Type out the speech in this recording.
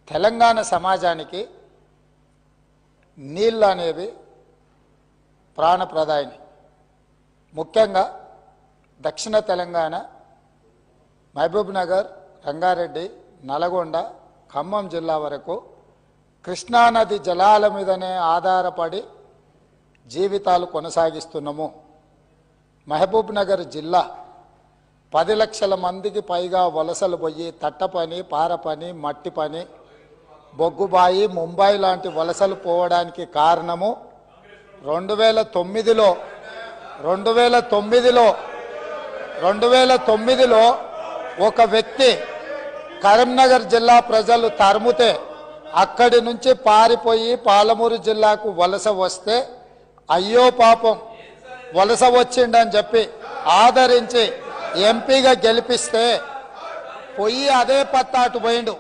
తెలంగాణ సమాజానికి నీళ్ళు అనేవి ప్రాణప్రదాయిని. ముఖ్యంగా దక్షిణ తెలంగాణ మహబూబ్ నగర్, రంగారెడ్డి, నల్గొండ, ఖమ్మం జిల్లా వరకు కృష్ణానది జలాల మీదనే ఆధారపడి జీవితాలు కొనసాగిస్తున్నాము. మహబూబ్ నగర్ జిల్లా 10 లక్షల మందికి పైగా వలసలు పోయి తట్ట పని, పార పని, మట్టి పని, బొగ్గుబాయి, ముంబై లాంటి వలసలు పోవడానికి కారణము 2009లో ఒక వ్యక్తి కరీంనగర్ జిల్లా ప్రజలు తరుముతే అక్కడి నుంచి పారిపోయి పాలమూరు జిల్లాకు వలస వస్తే అయ్యో పాపం వలస వచ్చిండని చెప్పి ఆదరించి ఎంపీగా గెలిపిస్తే పోయి అదే పత్తాటు పోయిండు.